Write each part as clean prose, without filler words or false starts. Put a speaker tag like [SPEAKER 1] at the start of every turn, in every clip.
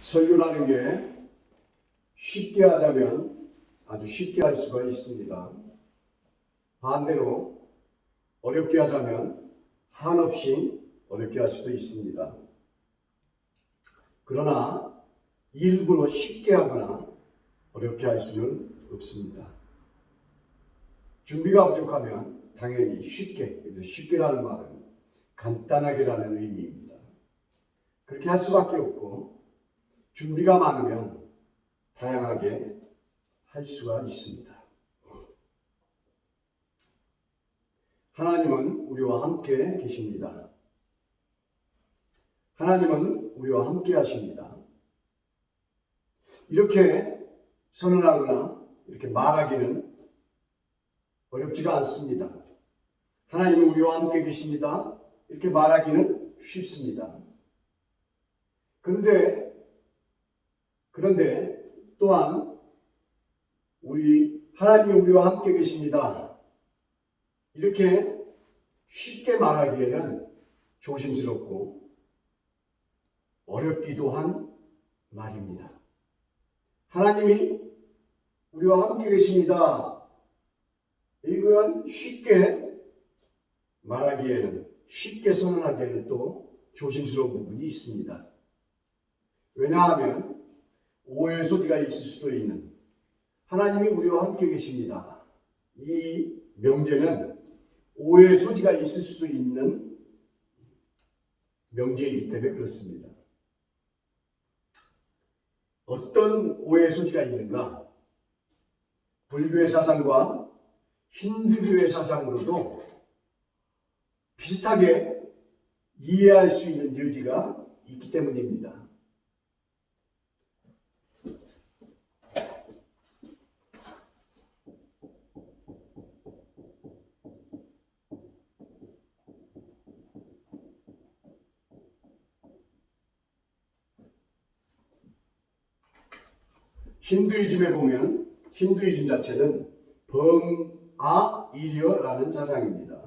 [SPEAKER 1] 설교라는 게 쉽게 하자면 아주 쉽게 할 수가 있습니다. 반대로 어렵게 하자면 한없이 어렵게 할 수도 있습니다. 그러나 일부러 쉽게 하거나 어렵게 할 수는 없습니다. 준비가 부족하면 당연히 쉽게라는 말은 간단하게라는 의미입니다. 그렇게 할 수밖에 없고 준비가 많으면 다양하게 할 수가 있습니다. 하나님은 우리와 함께 계십니다. 하나님은 우리와 함께 하십니다. 이렇게 선언하거나 이렇게 말하기는 어렵지가 않습니다. 하나님은 우리와 함께 계십니다. 이렇게 말하기는 쉽습니다. 그런데 또한 하나님이 우리와 함께 계십니다. 이렇게 쉽게 말하기에는 조심스럽고 어렵기도 한 말입니다. 하나님이 우리와 함께 계십니다. 이건 쉽게 말하기에는, 쉽게 선언하기에는 또 조심스러운 부분이 있습니다. 왜냐하면 오해의 소지가 있을 수도 있는, 하나님이 우리와 함께 계십니다. 이 명제는 오해의 소지가 있을 수도 있는 명제이기 때문에 그렇습니다. 어떤 오해의 소지가 있는가? 불교의 사상과 힌두교의 사상으로도 비슷하게 이해할 수 있는 여지가 있기 때문입니다. 힌두이즘에 보면 힌두이즘 자체는 범아일여라는 사상입니다.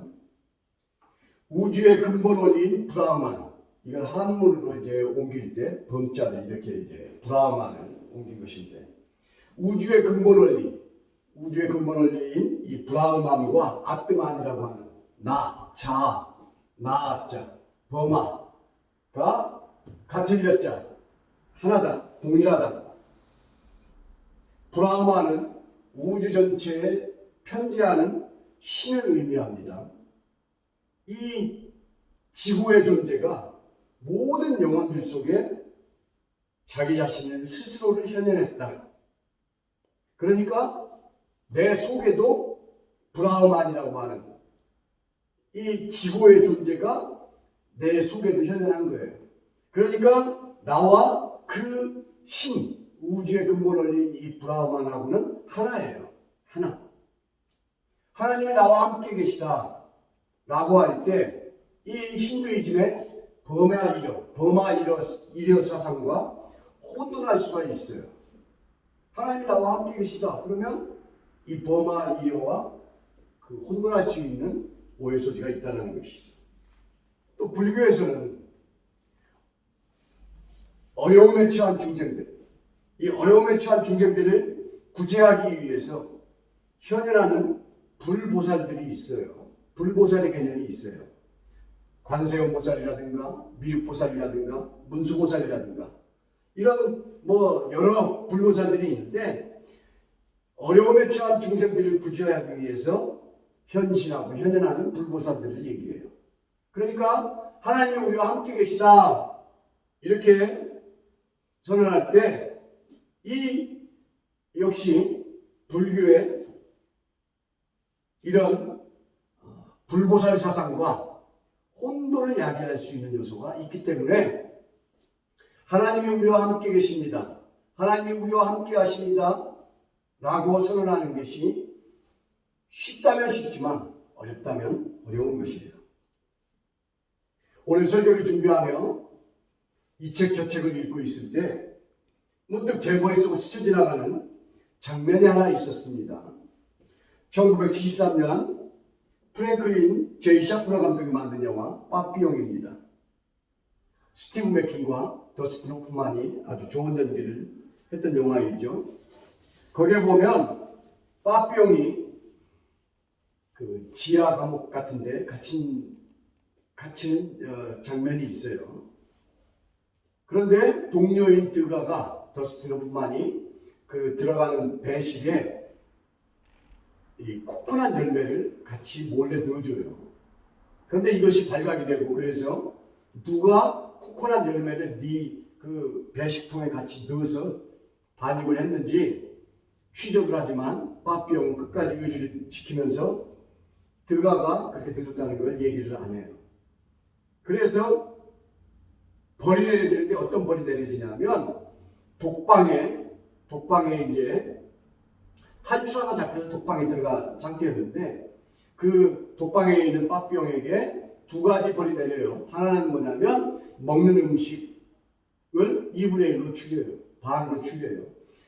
[SPEAKER 1] 우주의 근본 원리인 브라흐만, 이걸 한문으로 이제 옮길 때 범자를 이렇게 이제 브라흐만을 옮긴 것인데, 우주의 근본 원리인 이 브라흐만과 아트만이라고 하는 나자, 범아가 같은 여자, 하나다, 동일하다. 브라흐만은 우주 전체에 편재하는 신을 의미합니다. 이 지구의 존재가 모든 영혼들 속에 자기 자신을 스스로를 현현했다. 그러니까 내 속에도 브라흐만이라고 하는 이 지구의 존재가 내 속에도 현현한 거예요. 그러니까 나와 그 신, 우주의 근본 원리인 이 브라흐만하고는 하나예요. 하나. 하나님이 나와 함께 계시다 라고 할 때 이 힌두이즘의 범아일여 사상과 혼돈할 수가 있어요. 하나님이 나와 함께 계시다 그러면 이 범아일여와 그 혼돈할 수 있는 오해 소지가 있다는 것이죠. 또 불교에서는 어려움에 처한 중생들, 이 어려움에 처한 중생들을 구제하기 위해서 현현하는 불보살들이 있어요. 불보살의 개념이 있어요. 관세음보살이라든가 미륵보살이라든가 문수보살이라든가 이런 여러 불보살들이 있는데, 어려움에 처한 중생들을 구제하기 위해서 현신하고 현현하는 불보살들을 얘기해요. 그러니까 하나님이 우리와 함께 계시다 이렇게 선언할 때 이 역시 불교의 이런 불보살 사상과 혼돈을 야기할 수 있는 요소가 있기 때문에 하나님이 우리와 함께 계십니다, 하나님이 우리와 함께 하십니다 라고 선언하는 것이 쉽다면 쉽지만 어렵다면 어려운 것이에요. 오늘 설교를 준비하며 이 책 저 책을 읽고 있을 때 문득 제 머릿속을 스쳐 지나가는 장면이 하나 있었습니다. 1973년 프랭클린 J. 샤프너 감독이 만든 영화 빠삐용입니다. 스티브 맥킨과 더스틴 호프만이 아주 좋은 연기를 했던 영화이죠. 거기에 보면 빠삐용이 그 지하 감옥 같은데 갇히는 장면이 있어요. 그런데 동료인 드가가 더스틴 호프만이 그 들어가는 배식에 이 코코넛 열매를 같이 몰래 넣어줘요. 그런데 이것이 발각이 되고, 그래서 누가 코코넛 열매를 그 배식통에 같이 넣어서 반입을 했는지 취조를 하지만 빠삐용은 끝까지 의리를 지키면서 드가가 그렇게 넣었다는 걸 얘기를 안 해요. 그래서 벌이 내려지는데 어떤 벌이 내려지냐면 독방에 이제 탈출하다 잡혀서 독방에 들어간 상태였는데 그 독방에 있는 빠삐용에게 두 가지 벌이 내려요. 하나는 뭐냐면 먹는 음식을 2분의 1로 줄여요. 반으로 줄여요.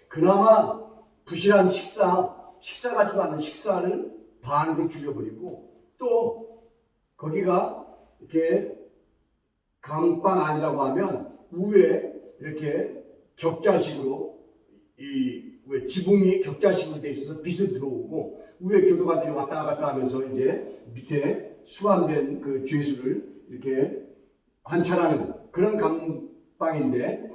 [SPEAKER 1] 그나마 부실한 식사 같지도 않은 식사를 반으로 줄여버리고, 또 거기가 이렇게 감방 아니라고 하면 위에 이렇게 격자식으로 왜 지붕이 격자식으로 돼 있어서 빛이 들어오고 위에 교도관들이 왔다 갔다 하면서 이제 밑에 수감된 그 죄수를 이렇게 관찰하는 그런 감방인데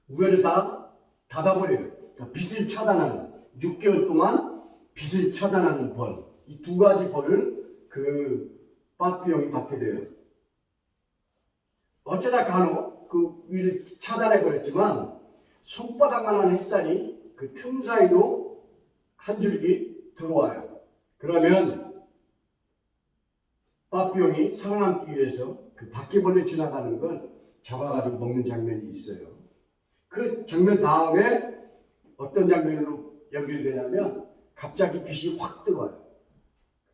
[SPEAKER 1] 위를 다 닫아버려요. 그러니까 빛을 차단하는 6개월 동안 빛을 차단하는 벌, 이 두 가지 벌을 그 빠삐용이 받게 돼요. 어쩌다 간혹 그 위를 차단해 버렸지만 손바닥만한 햇살이 그 틈 사이로 한 줄기 들어와요. 그러면 빠삐용이 살아남기 위해서 그 바퀴벌레 지나가는 걸 잡아가지고 먹는 장면이 있어요. 그 장면 다음에 어떤 장면으로 연결이 되냐면 갑자기 빛이 확 들어와요.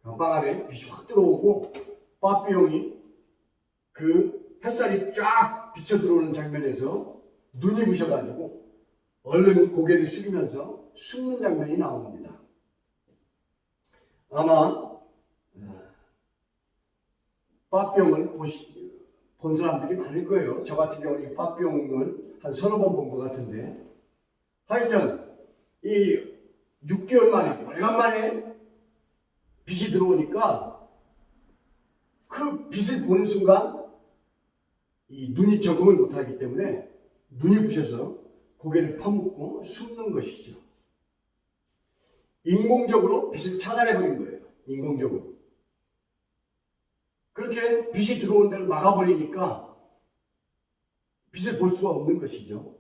[SPEAKER 1] 감방 안에 빛이 확 들어오고 빠삐용이 그 햇살이 쫙 비쳐 들어오는 장면에서 눈이 부셔가지고 얼른 고개를 숙이면서 숨는 장면이 나옵니다. 아마 빠삐용을 본 사람들이 많을 거예요. 저 같은 경우는 이 빠삐용을 한 서너 번 본 것 같은데, 하여튼 이 6개월 만에 오래간만에 빛이 들어오니까 그 빛을 보는 순간 이 눈이 적응을 못하기 때문에 눈이 부셔서 고개를 퍼묻고 숨는 것이죠. 인공적으로 빛을 차단해버린 거예요. 인공적으로. 그렇게 빛이 들어오는 데를 막아버리니까 빛을 볼 수가 없는 것이죠.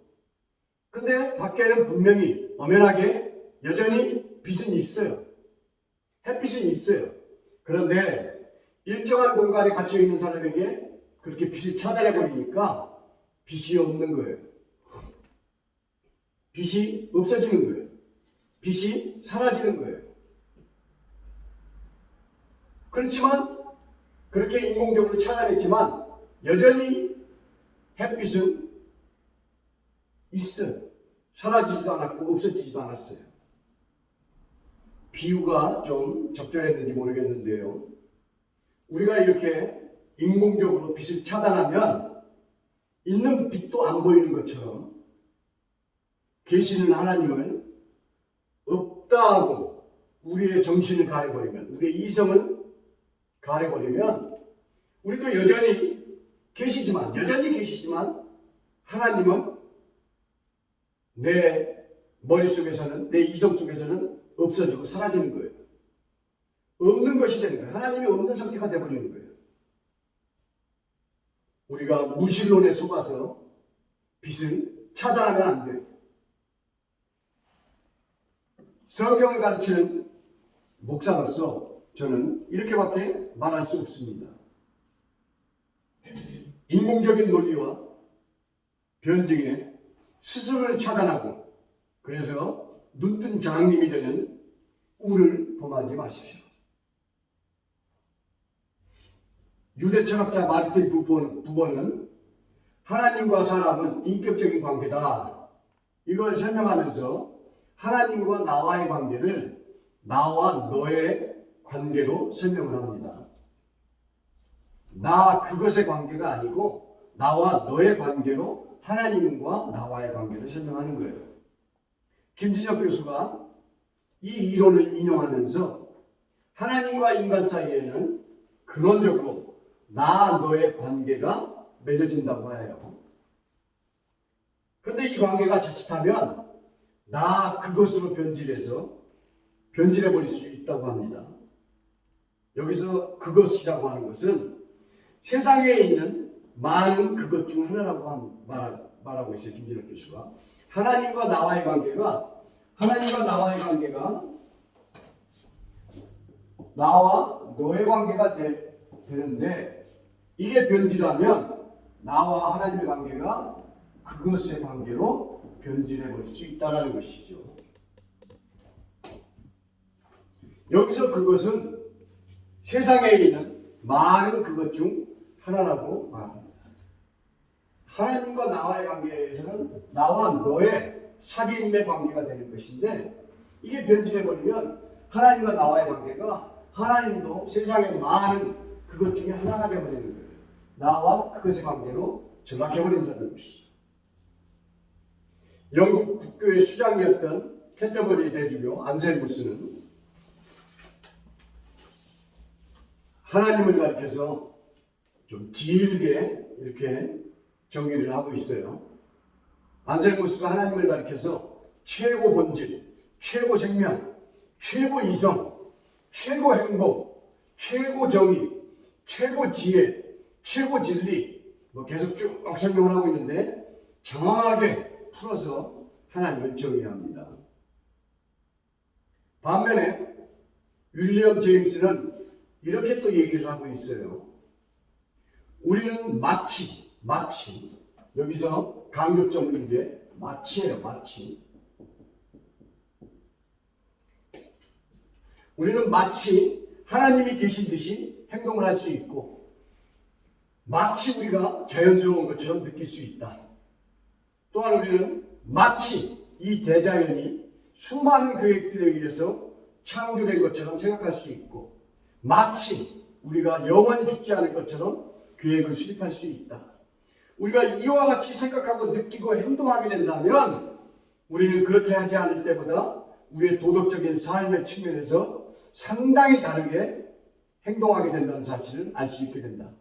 [SPEAKER 1] 근데 밖에는 분명히 엄연하게 여전히 빛은 있어요. 햇빛은 있어요. 그런데 일정한 공간에 갇혀있는 사람에게 그렇게 빛을 차단해버리니까 빛이 없는 거예요. 빛이 없어지는 거예요. 빛이 사라지는 거예요. 그렇지만 그렇게 인공적으로 차단했지만 여전히 햇빛은 있어요. 사라지지도 않았고 없어지지도 않았어요. 비유가 좀 적절했는지 모르겠는데요. 우리가 이렇게 인공적으로 빛을 차단하면 있는 빛도 안 보이는 것처럼 계시는 하나님을 없다 하고 우리의 정신을 가려버리면, 우리의 이성을 가려버리면 우리도 여전히 계시지만 하나님은 내 머릿속에서는, 내 이성 속에서는 없어지고 사라지는 거예요. 없는 것이 되는 거예요. 하나님이 없는 상태가 되어버리는 거예요. 우리가 무신론에 속아서 빛을 차단하면 안 돼요. 성경을 가르치는 목사로서 저는 이렇게밖에 말할 수 없습니다. 인공적인 논리와 변증에 스스로를 차단하고 그래서 눈뜬 장님이 되는 우를 범하지 마십시오. 유대 철학자 마르틴 부본은 하나님과 사람은 인격적인 관계다, 이걸 설명하면서 하나님과 나와의 관계를 나와 너의 관계로 설명을 합니다. 나 그것의 관계가 아니고 나와 너의 관계로 하나님과 나와의 관계를 설명하는 거예요. 김진혁 교수가 이 이론을 인용하면서 하나님과 인간 사이에는 근원적으로 나 너의 관계가 맺어진다고 해요. 그런데 이 관계가 자칫하면 나 그것으로 변질해버릴 수 있다고 합니다. 여기서 그것이라고 하는 것은 세상에 있는 많은 그것 중 하나라고 말하고 있어요. 김진혁 교수가. 하나님과 나와의 관계가 나와 너의 관계가 되는데 이게 변질하면 나와 하나님의 관계가 그것의 관계로 변질해버릴 수 있다는 것이죠. 여기서 그것은 세상에 있는 많은 그것 중 하나라고 말합니다. 하나님과 나와의 관계에서는 나와 너의 사귐의 관계가 되는 것인데 이게 변질해버리면 하나님과 나와의 관계가 하나님도 세상의 많은 그것 중에 하나가 되어버리는 거예요. 나와 그것의 관계로 전락해버린다는 것이죠. 영국 국교의 수장이었던 캔터버리 대주교 안셀무스는 하나님을 가리켜서 좀 길게 이렇게 정의를 하고 있어요. 안셀무스가 하나님을 가리켜서 최고 본질, 최고 생명, 최고 이성, 최고 행복, 최고 정의, 최고 지혜, 최고 진리 계속 쭉 설명을 하고 있는데 장황하게 풀어서 하나님을 정의합니다. 반면에 윌리엄 제임스는 이렇게 또 얘기를 하고 있어요. 우리는 마치 여기서 강조점은 이게 마치예요. 마치 우리는 마치 하나님이 계신 듯이 행동을 할 수 있고 마치 우리가 자연스러운 것처럼 느낄 수 있다. 또한 우리는 마치 이 대자연이 수많은 계획들에 의해서 창조된 것처럼 생각할 수 있고 마치 우리가 영원히 죽지 않을 것처럼 계획을 수립할 수 있다. 우리가 이와 같이 생각하고 느끼고 행동하게 된다면 우리는 그렇게 하지 않을 때보다 우리의 도덕적인 삶의 측면에서 상당히 다르게 행동하게 된다는 사실을 알 수 있게 된다.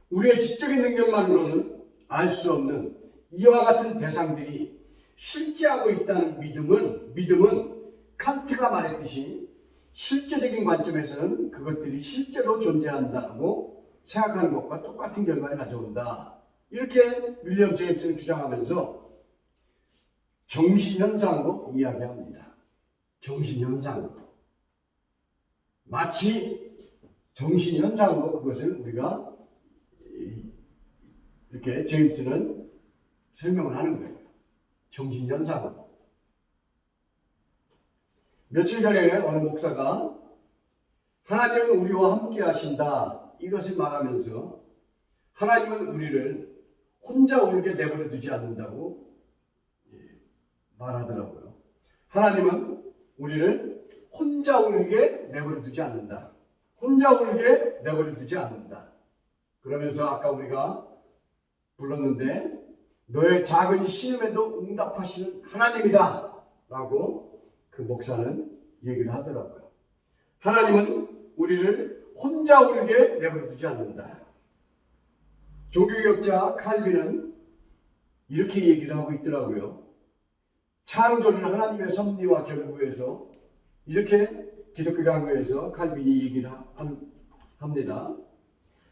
[SPEAKER 1] 우리의 지적인 능력만으로는 알 수 없는 이와 같은 대상들이 실제하고 있다는 믿음은 칸트가 말했듯이 실제적인 관점에서는 그것들이 실제로 존재한다고 생각하는 것과 똑같은 결과를 가져온다. 이렇게 윌리엄 제임스는 주장하면서 정신현상으로 이야기합니다. 정신현상으로. 마치 정신현상으로 그것을 우리가 이렇게 제임스는 설명을 하는 거예요. 정신현상으로. 며칠 전에 어느 목사가 하나님은 우리와 함께 하신다 이것을 말하면서 하나님은 우리를 혼자 울게 내버려 두지 않는다고 말하더라고요. 하나님은 우리를 혼자 울게 내버려 두지 않는다. 혼자 울게 내버려 두지 않는다. 그러면서 아까 우리가 불렀는데 너의 작은 신음에도 응답하시는 하나님이다 라고 그 목사는 얘기를 하더라고요. 하나님은 우리를 혼자 울게 내버려 두지 않는다. 종교개혁자 칼빈은 이렇게 얘기를 하고 있더라고요. 창조를 하나님의 섭리와 결부에서 이렇게 기독교 강요에서 칼빈이 얘기를 합니다.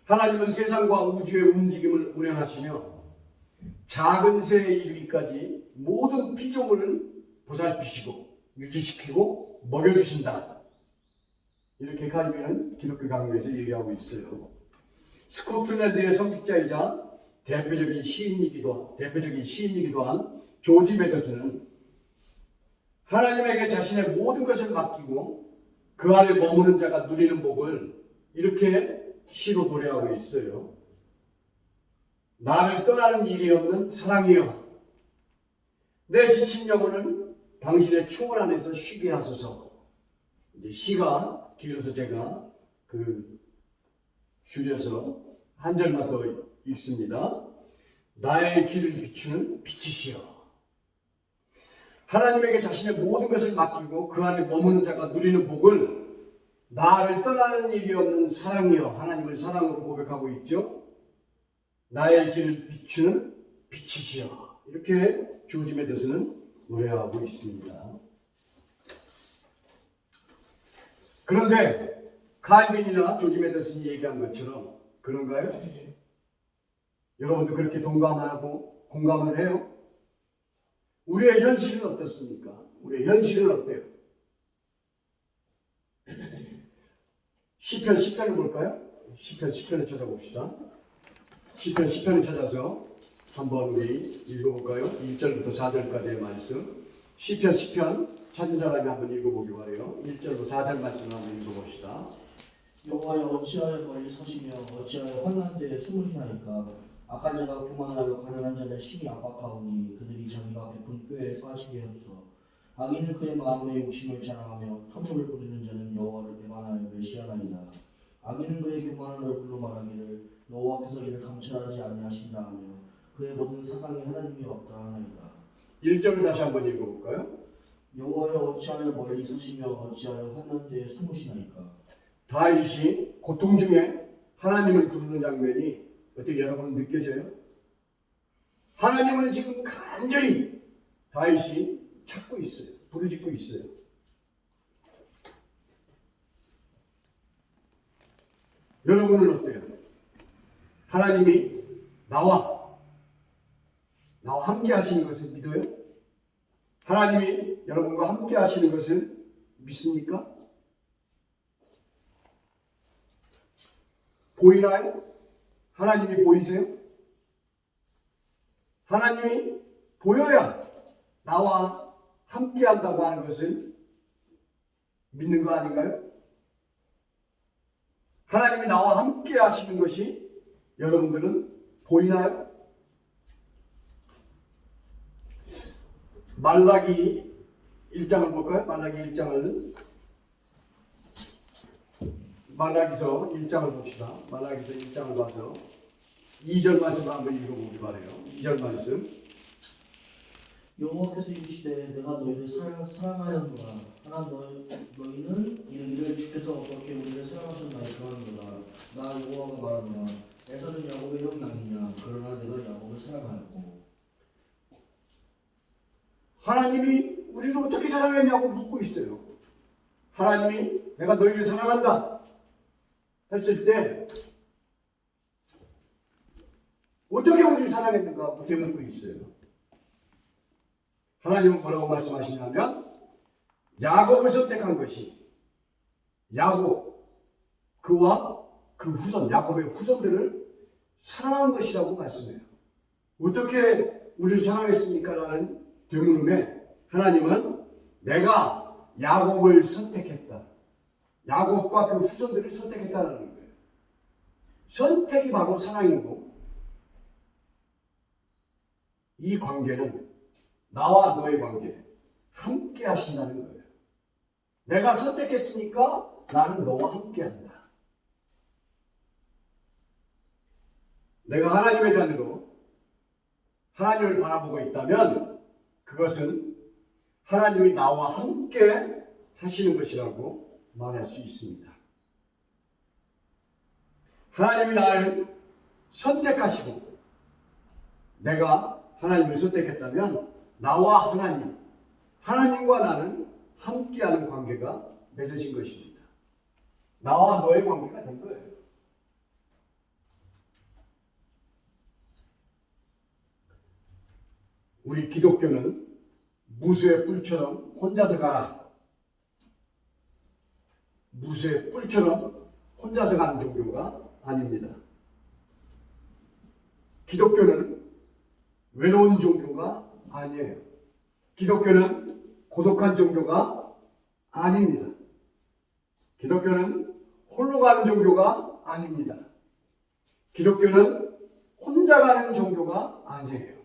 [SPEAKER 1] 하나님은 세상과 우주의 움직임을 운행하시며 작은 새에 이르기까지 모든 피조물을 보살피시고 유지시키고 먹여주신다. 이렇게 칼빈은 기독교 강요에서 얘기하고 있어요. 스코틀랜드의 성직자이자 대표적인 시인이기도 한 조지 메더스는 하나님에게 자신의 모든 것을 맡기고 그 안에 머무는 자가 누리는 복을 이렇게 시로 노래하고 있어요. 나를 떠나는 일이 없는 사랑이여, 내 지친 영혼을 당신의 추월 안에서 쉬게 하소서. 이제 시가 길어서 제가 줄여서 한 절만 더 읽습니다. 나의 길을 비추는 빛이시여. 하나님에게 자신의 모든 것을 맡기고 그 안에 머무는 자가 누리는 복을 나를 떠나는 일이 없는 사랑이여. 하나님을 사랑으로 고백하고 있죠. 나의 길을 비추는 빛이시여. 이렇게 조지 매더스는 노래하고 있습니다. 그런데 칼빈이나 조지 매더슨이 얘기한 것처럼 그런가요? 여러분도 그렇게 동감하고 공감을 해요? 우리의 현실은 어떻습니까? 우리의 현실은 어때요? 시편을 볼까요? 시편을 찾아봅시다. 시편을 찾아서 한번 우리 읽어볼까요? 1절부터 4절까지의 말씀. 시편 찾은 사람이 한번 읽어보기 바래요. 1절부터 4절 말씀을 한번 읽어봅시다.
[SPEAKER 2] 여호와여 어찌하여 멀리 서시며 어찌하여 환난 때에 숨으시나이까. 악한 자가 교만하여 가난한 자를 심히 압박하오니 그들이 자기가 베푼 꾀에 빠지게 하소서. 악인은 그의 마음에 욕심을 자랑하며 터무를 부리는 자는 여호와를 배반하여 멸시하나이다. 악인은 그의 교만한 얼굴로 말하기를 여호와께서 이를 감찰하지 아니하신다 하며 그의 모든 사상에 하나님이 없다 하나이다.
[SPEAKER 1] 1절을 다시 한번 읽어볼까요?
[SPEAKER 2] 여호와여 어찌하여 멀리 서시며 어찌하여 환난 때에 숨으시나이까.
[SPEAKER 1] 다윗이 고통 중에 하나님을 부르는 장면이 어떻게 여러분 느껴져요? 하나님을 지금 간절히 다윗이 찾고 있어요. 부르짖고 있어요. 여러분은 어때요? 하나님이 나와 함께 하시는 것을 믿어요? 하나님이 여러분과 함께 하시는 것을 믿습니까? 보이나요? 하나님이 보이세요? 하나님이 보여야 나와 함께 한다고 하는 것을 믿는 거 아닌가요? 하나님이 나와 함께 하시는 것이 여러분들은 보이나요? 말라기 1장을 볼까요? 말라기서 1장을 봅시다. 말라기서 1장을 봐서 2절 말씀 한번 읽어보기 바래요. 2절 말씀.
[SPEAKER 2] 여호와께서 이르시되 내가 너희를 사랑하였노라. 하나 너희는 이르기를 주께서 어떻게 우리를 사랑하셨나이까 하는도다. 나 여호와가 말하노라. 에서는 야곱의 형이 아니냐. 그러나 내가 야곱을 사랑하였고.
[SPEAKER 1] 하나님이 우리를 어떻게 사랑했냐고 묻고 있어요. 하나님이 내가 너희를 사랑한다 했을 때 어떻게 우리를 사랑했는가 되묻고 있어요. 하나님은 뭐라고 말씀하시냐면 야곱을 선택한 것이 야곱 그와 그 후손 야곱의 후손들을 사랑한 것이라고 말씀해요. 어떻게 우리를 사랑했습니까? 라는 되물음에 하나님은 내가 야곱을 선택했다. 야곱과 그 후손들을 선택했다는 거예요. 선택이 바로 사랑이고 이 관계는 나와 너의 관계 함께 하신다는 거예요. 내가 선택했으니까 나는 너와 함께 한다. 내가 하나님의 자녀로 하나님을 바라보고 있다면 그것은 하나님이 나와 함께 하시는 것이라고 말할 수 있습니다. 하나님이 나를 선택하시고 내가 하나님을 선택했다면 나와 하나님과 나는 함께하는 관계가 맺어진 것입니다. 나와 너의 관계가 된 거예요. 우리 기독교는 무수의 뿔처럼 혼자서 가라. 무수의 뿔처럼 혼자서 가는 종교가 아닙니다. 기독교는 외로운 종교가 아니에요. 기독교는 고독한 종교가 아닙니다. 기독교는 홀로 가는 종교가 아닙니다. 기독교는 혼자 가는 종교가 아니에요.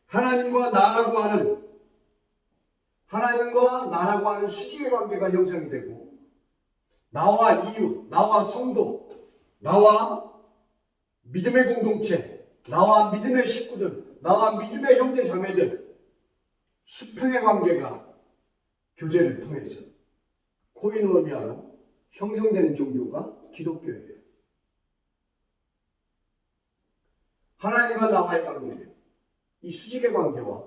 [SPEAKER 1] 하나님과 나라고 하는 수직의 관계가 형성이 되고 나와 이웃, 나와 성도, 나와 믿음의 공동체, 나와 믿음의 식구들, 나와 믿음의 형제 자매들, 수평의 관계가 교제를 통해서 코이노니아로 형성되는 종교가 기독교예요. 하나님과 나와의 관계, 이 수직의 관계와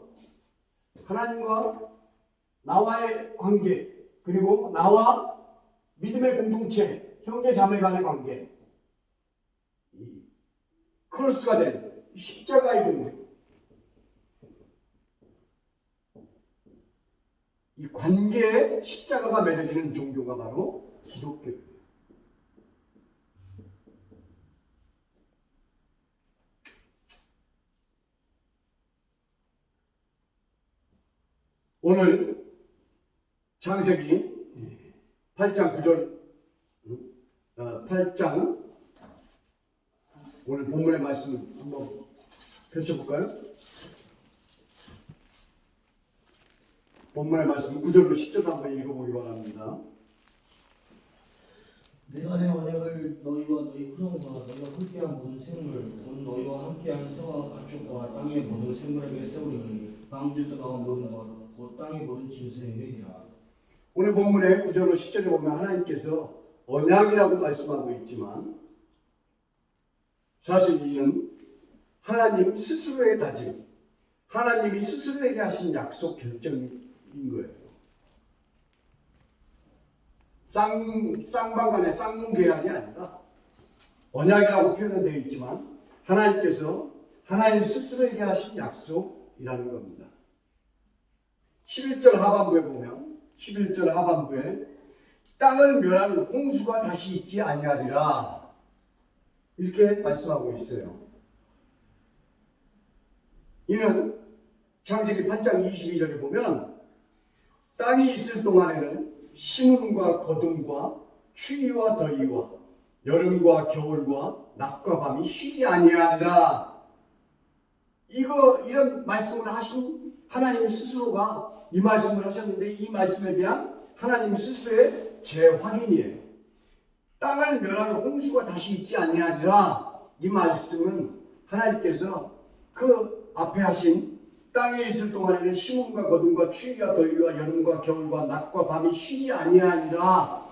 [SPEAKER 1] 하나님과 나와의 관계, 그리고 나와 믿음의 공동체, 형제 자매 간의 관계, 크로스가 된 십자가의 종교, 이 관계에 십자가가 맺어지는 종교가 바로 기독교예요. 오늘 창세기 8장 9절 8장 오늘 본문의 말씀 한번 펼쳐볼까요? 본문의 말씀 9절로 10절 한번 읽어보기 바랍니다.
[SPEAKER 2] 내가 내 언약을 너희와 너희 후손과 너희가 함께한 모든 생물 곧 너희와 함께한 새와 가축과 땅의 모든 생물에게 세우리니 방주에서 모든 것 곧 땅의 모든 짐승에게니라.
[SPEAKER 1] 오늘 본문의 9절로 10절에 보면 하나님께서 언약이라고 말씀하고 있지만 사실 이는 하나님 스스로의 다짐, 하나님이 스스로에게 하신 약속 결정인 거예요. 쌍방간의 쌍문 계약이 아니라 언약이라고 표현은 되어 있지만 하나님께서 하나님 스스로에게 하신 약속이라는 겁니다. 11절 하반부에 보면 11절 하반부에 땅을 멸한 홍수가 다시 있지 아니하리라 이렇게 말씀하고 있어요. 이는 창세기 8장 22절에 보면 땅이 있을 동안에는 심음과 거둠과 추위와 더위와 여름과 겨울과 낮과 밤이 쉬지 아니하리라. 이런 말씀을 하신 하나님 스스로가 이 말씀을 하셨는데 이 말씀에 대한 하나님 스스로의 재확인이에요. 땅을 멸할 홍수가 다시 있지 아니하리라. 이 말씀은 하나님께서 그 앞에 하신 땅에 있을 동안에는 심음과 거둠과 추위와 더위와 여름과 겨울과 낮과 밤이 쉬지 아니하리라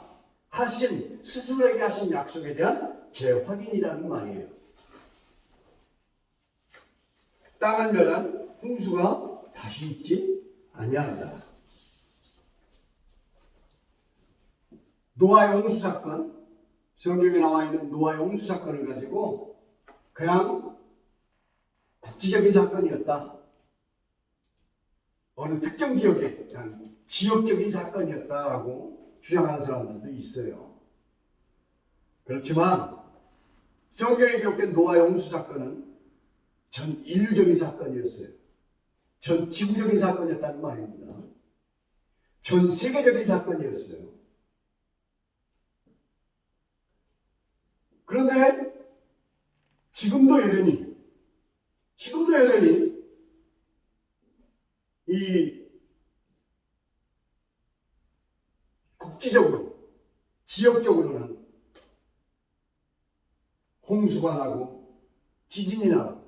[SPEAKER 1] 하신 스스로에게 하신 약속에 대한 재확인이라는 말이에요. 땅을 멸한 홍수가 다시 있지 아니하리라. 노아의 홍수 사건, 성경에 나와 있는 노아의 홍수 사건을 가지고 그냥 국지적인 사건이었다. 어느 특정 지역의 그냥 지역적인 사건이었다라고 주장하는 사람들도 있어요. 그렇지만 성경에 기록된 노아의 홍수 사건은 전 인류적인 사건이었어요. 전 지구적인 사건이었다는 말입니다. 전 세계적인 사건이었어요. 그런데 지금도 여전히 이 국지적으로 지역적으로는 홍수가 나고 지진이 나고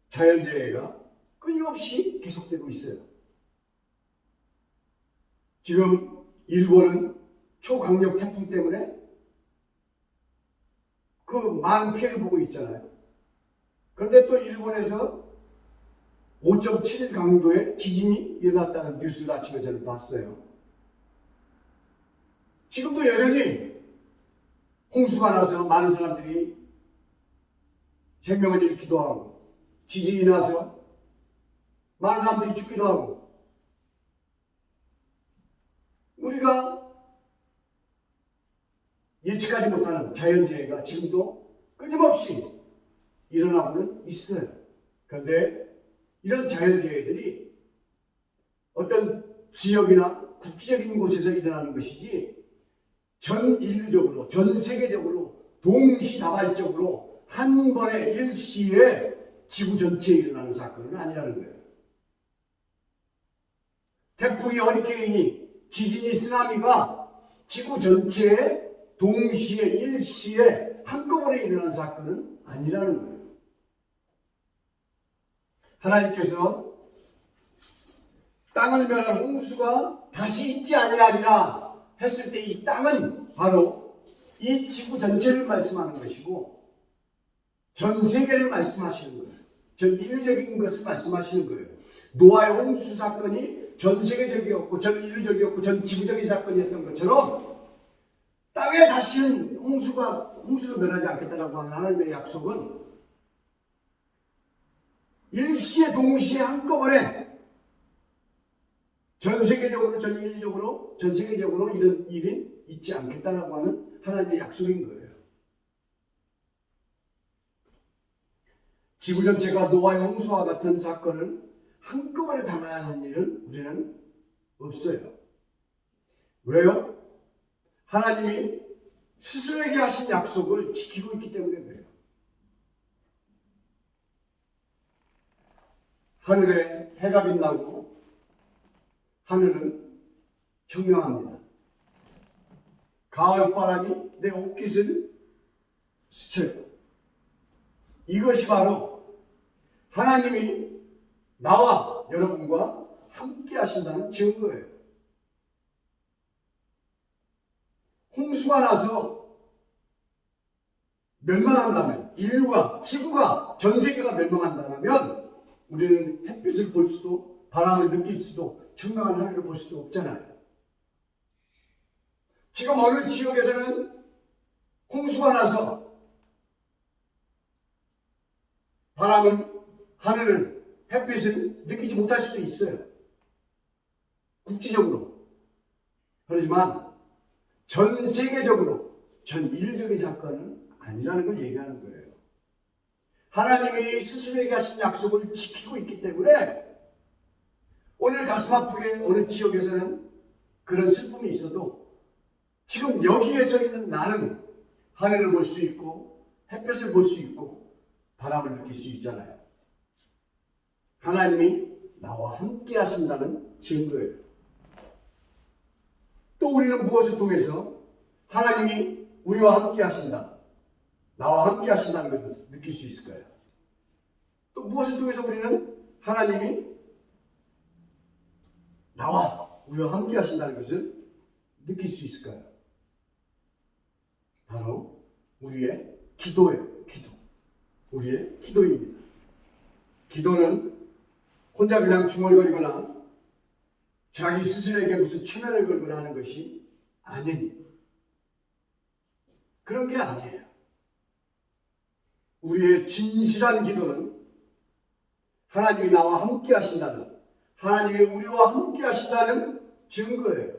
[SPEAKER 1] 자연재해가 끊임없이 계속되고 있어요. 지금 일본은 초강력 태풍 때문에 그 많은 피해를 보고 있잖아요. 그런데 또 일본에서 5.7 강도의 지진이 일어났다는 뉴스를 아침에 저는 봤어요. 지금도 여전히 홍수가 나서 많은 사람들이 생명을 잃기도 하고 지진이 나서 많은 사람들이 죽기도 하고 우리가 예측하지 못하는 자연재해가 지금도 끊임없이 일어나고는 있어요. 그런데 이런 자연재해들이 어떤 지역이나 국지적인 곳에서 일어나는 것이지 전 인류적으로, 전 세계적으로 동시다발적으로 한 번에 일시에 지구 전체에 일어나는 사건은 아니라는 거예요. 태풍이, 허리케인이, 지진이, 쓰나미가 지구 전체에 동시에 일시에 한꺼번에 일어나는 사건은 아니라는 거예요. 하나님께서 땅을 멸한 홍수가 다시 있지 아니하리라 했을 때 이 땅은 바로 이 지구 전체를 말씀하는 것이고 전 세계를 말씀하시는 거예요. 전 인류적인 것을 말씀하시는 거예요. 노아의 홍수 사건이 전 세계적이었고 전 인류적이었고 전 지구적인 사건이었던 것처럼 땅에 다시는 홍수를 멸하지 않겠다라고 하는 하나님의 약속은 일시에 동시에 한꺼번에 전 세계적으로 전 인류적으로 전 세계적으로 이런 일이 있지 않겠다라고 하는 하나님의 약속인 거예요. 지구 전체가 노아의 홍수와 같은 사건을 한꺼번에 당해야 하는 일은 우리는 없어요. 왜요? 하나님이 스스로에게 하신 약속을 지키고 있기 때문에 그래요. 하늘에 해가 빛나고 하늘은 청명합니다. 가을바람이 내 옷깃을 스쳐요. 이것이 바로 하나님이 나와 여러분과 함께 하신다는 증거예요. 홍수가 나서 멸망한다면, 인류가, 지구가, 전 세계가 멸망한다면 우리는 햇빛을 볼 수도 바람을 느낄 수도 청명한 하늘을 볼 수도 없잖아요. 지금 어느 지역에서는 홍수가 나서 바람은, 하늘은, 햇빛을 느끼지 못할 수도 있어요. 국지적으로. 그렇지만 전 세계적으로, 전 인류적인 사건은 아니라는 걸 얘기하는 거예요. 하나님이 스스로에게 하신 약속을 지키고 있기 때문에 오늘 가슴 아프게 어느 지역에서는 그런 슬픔이 있어도 지금 여기에 서 있는 나는 하늘을 볼 수 있고 햇볕을 볼 수 있고 바람을 느낄 수 있잖아요. 하나님이 나와 함께 하신다는 증거예요. 또 우리는 무엇을 통해서 하나님이 우리와 함께 하신다, 나와 함께 하신다는 것을 느낄 수 있을까요? 또 무엇을 통해서 우리는 하나님이 나와 우리와 함께 하신다는 것을 느낄 수 있을까요? 바로 우리의 기도예요. 기도. 우리의 기도입니다. 기도는 혼자 그냥 중얼거리거나 자기 스스로에게 무슨 최면을 걸거나 하는 것이 아닌 그런 게 아니에요. 우리의 진실한 기도는 하나님이 나와 함께 하신다는, 하나님이 우리와 함께 하신다는 증거예요.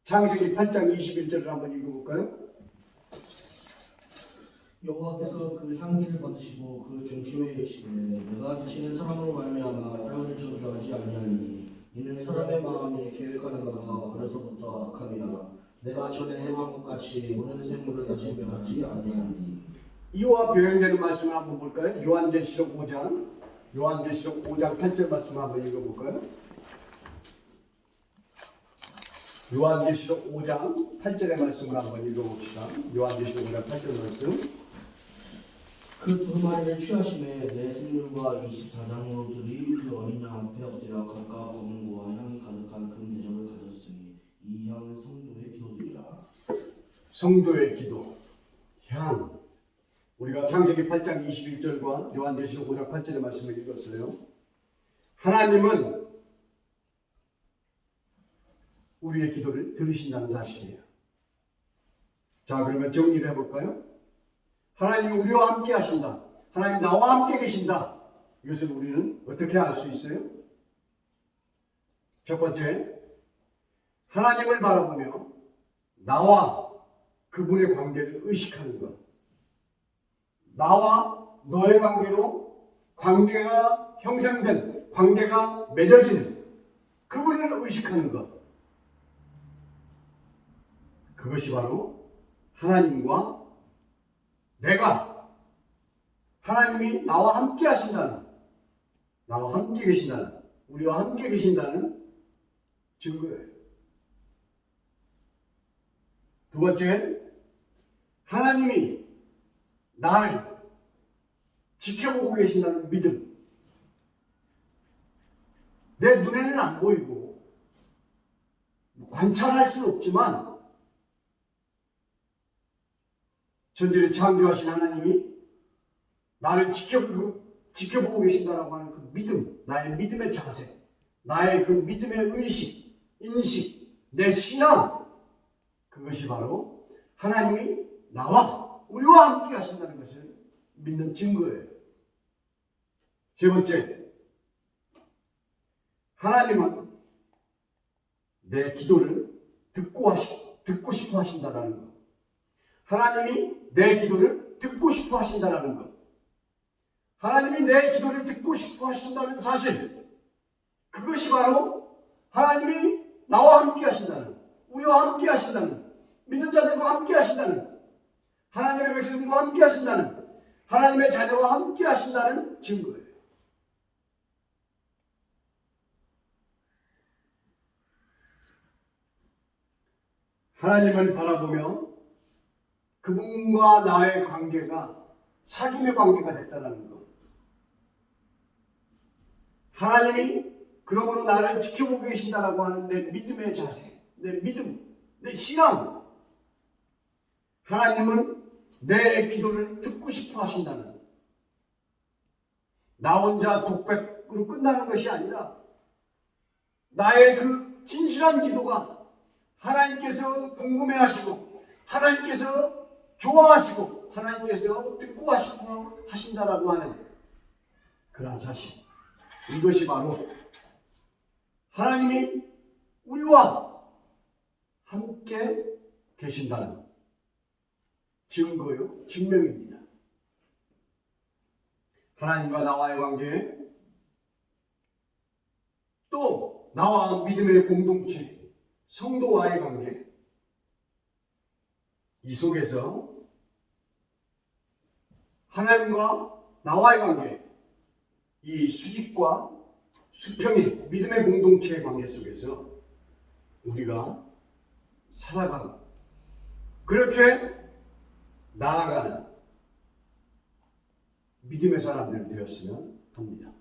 [SPEAKER 1] 창세기 8장 21절을 한번 읽어볼까요?
[SPEAKER 2] 여호와께서 그 향기를 받으시고 그 중심에 계시되 내가 다시는 사람으로 말미암아 땅을 저주하지 아니하리니 이는 사람의 마음에 계획하는 바가 어려서부터 악함이라 내가 전에 행한 것 같이 모든 생물을 다시 멸하지 아니하리니.
[SPEAKER 1] 이와 병행되는 말씀을 한번 볼까요? 요한계시록 5장 8절 말씀 한번 읽어볼까요? 요한계시록 5장 8절의 말씀을 한번 읽어봅시다. 요한계시록 5장 8절 말씀.
[SPEAKER 2] 그 두 마리를 취하심에 내 생물과 24장로들이 그 어린 양 앞에 엎드려 각각 검은고와 향이 가득한 금 대접을 가졌으니 이 향은 성도의 기도들이라.
[SPEAKER 1] 성도의 기도, 향. 우리가 창세기 8장 21절과 요한계시록 5장 8절의 말씀을 읽었어요. 하나님은 우리의 기도를 들으신다는 사실이에요. 자, 그러면 정리를 해볼까요? 하나님이 우리와 함께 하신다. 하나님 나와 함께 계신다. 이것을 우리는 어떻게 알 수 있어요? 첫 번째, 하나님을 바라보며 나와 그분의 관계를 의식하는 것. 나와 너의 관계로 관계가 형성된, 관계가 맺어진 그분을 의식하는 것. 그것이 바로 하나님과 내가, 하나님이 나와 함께 하신다는, 나와 함께 계신다는, 우리와 함께 계신다는 증거예요. 두 번째, 하나님이 나를 지켜보고 계신다는 믿음. 내 눈에는 안 보이고 관찰할 수는 없지만 전지를 창조하신 하나님이 나를 지켜보고 계신다라고 하는 그 믿음, 나의 믿음의 자세, 나의 그 믿음의 의식, 인식, 내 신앙, 그것이 바로 하나님이 나와 우리와 함께 하신다는 것을 믿는 증거예요. 세 번째, 하나님은 내 기도를 듣고 싶어 하신다는 것. 하나님이 내 기도를 듣고 싶어 하신다는 것. 하나님이 내 기도를 듣고 싶어 하신다는 사실. 그것이 바로 하나님이 나와 함께 하신다는, 우리와 함께 하신다는, 믿는 자들과 함께 하신다는, 하나님의 백성들과 함께 하신다는, 하나님의 자녀와 함께 하신다는 증거예요. 하나님을 바라보며 그분과 나의 관계가 사귐의 관계가 됐다는 것. 하나님이 그러므로 나를 지켜보고 계신다라고 하는 내 믿음의 자세, 내 믿음, 내 신앙. 하나님은 내 기도를 듣고 싶어 하신다는, 나 혼자 독백으로 끝나는 것이 아니라 나의 그 진실한 기도가 하나님께서 궁금해하시고 하나님께서 좋아하시고 하나님께서 듣고 하신다라고 하는 그러한 사실. 이것이 바로 하나님이 우리와 함께 계신다는 증거요, 증명입니다. 하나님과 나와의 관계, 또 나와 믿음의 공동체, 성도와의 관계, 이 속에서 하나님과 나와의 관계, 이 수직과 수평의 믿음의 공동체의 관계 속에서 우리가 살아가고 그렇게 나아가는 믿음의 사람들이 되었으면 합니다.